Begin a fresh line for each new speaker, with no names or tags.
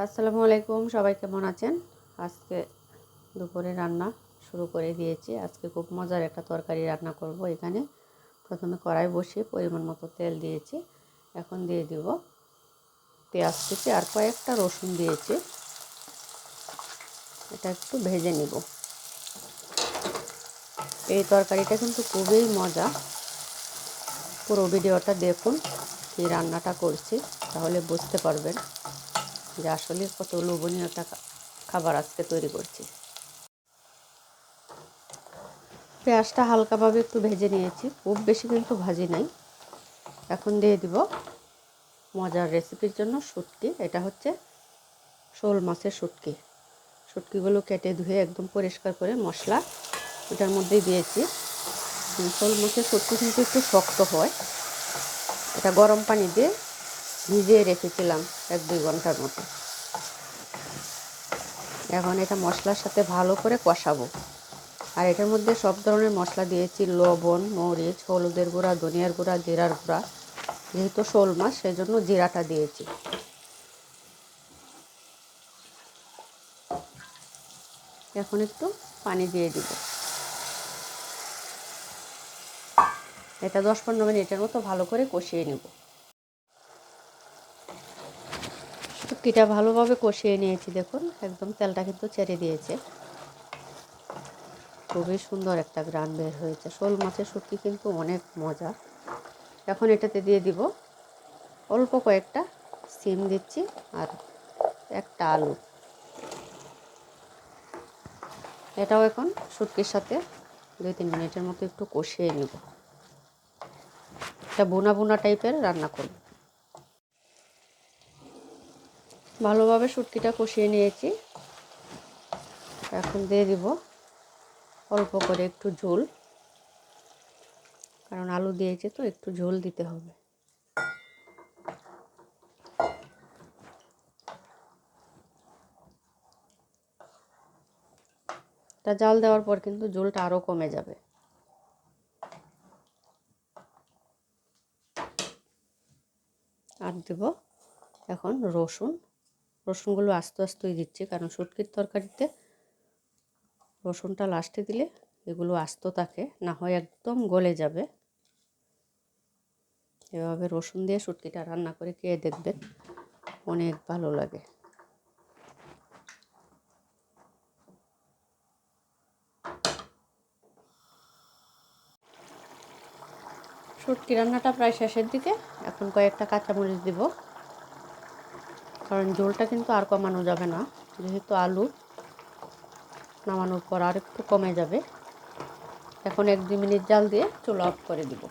আসসালামু আলাইকুম, সবাই কেমন আছেন? আজকে দুপুরে রান্না শুরু করে দিয়েছি। আজকে খুব মজার একটা তরকারি রান্না করব। এখানে প্রথমে কড়াই বসিয়ে পরিমাণ মতো তেল দিয়েছি। এখন দিয়ে দিব পেঁয়াজ কুচি আর কয়েকটা রসুন দিয়েছি। এটা একটু ভেজে নিব। এই তরকারিটা কিন্তু খুবই মজা। পুরো ভিডিওটা দেখুন, কি রান্নাটা করছি, তাহলে বুঝতে পারবেন যে আসলে কত লোভনীয় একটা খাবার আজকে তৈরি করছি। পেঁয়াজটা হালকাভাবে একটু ভেজে নিয়েছি, খুব বেশি কিন্তু ভাজি নাই। এখন দিয়ে দিব মজার রেসিপির জন্য শুটকি। এটা হচ্ছে শোল মাছের শুটকি। শুটকিগুলো কেটে ধুয়ে একদম পরিষ্কার করে মশলা ওটার মধ্যেই দিয়েছি। শোল মাছের শুটকি কিন্তু একটু শক্ত হয়। এটা গরম পানি দিয়ে ভিজিয়ে রেখেছিলাম 1-2 ঘন্টার মতো। এখন এটা মশলার সাথে ভালো করে কষাবো। আর এটার মধ্যে সব ধরনের মশলা দিয়েছি, লবণ, মরিচ, হলুদের গুঁড়া, ধনিয়ার গুঁড়া, জিরার গুঁড়া। যেহেতু শোল মাছ সেজন্য জিরাটা দিয়েছি। এখন একটু পানি দিয়ে দিব। এটা 10-15 মিনিটের মতো ভালো করে কষিয়ে নেব। শুটকিটা ভালোভাবে কষিয়ে নিয়েছি, দেখুন একদম তেলটা কিন্তু ছেড়ে দিয়েছে। খুবই সুন্দর একটা ঘ্রাণ বের হয়েছে। শোল মাছের শুটকি কিন্তু অনেক মজা। এখন এটাতে দিয়ে দিব অল্প কয়েকটা সিম দিচ্ছি আর একটা আলু। এটাও এখন শুটকির সাথে 2-3 মিনিটের মতো একটু কষিয়ে নেব। এটা বোনা বোনা টাইপের রান্না করব। ভালোভাবে শুটকিটা কষিয়ে নিয়েছি। এখন দিয়ে দিব অল্প করে একটু ঝোল, কারণ আলু দিয়েছি তো একটু ঝোল দিতে হবে। তা জাল দেওয়ার পর কিন্তু ঝোলটা আরও কমে যাবে। আর দেব এখন রসুনগুলো আস্তে আস্তেই দিচ্ছি, কারণ শুটকির তরকারিতে রসুনটা লাস্টে দিলে এগুলো আস্ত থাকে, না হয় একদম গলে যাবে। এভাবে রসুন দিয়ে শুটকিটা রান্না করে খেয়ে দেখবেন, অনেক ভালো লাগে। শুটকি রান্নাটা প্রায় শেষের দিকে। এখন কয়েকটা কাঁচামরিচ দিব, কারণ ঝোলটা কিন্তু আর কমানো যাবে না, যেহেতু আলু নামানোর পর আর একটু কমে যাবে। এখন 1-2 মিনিট জাল দিয়ে চুলা অফ করে দিব।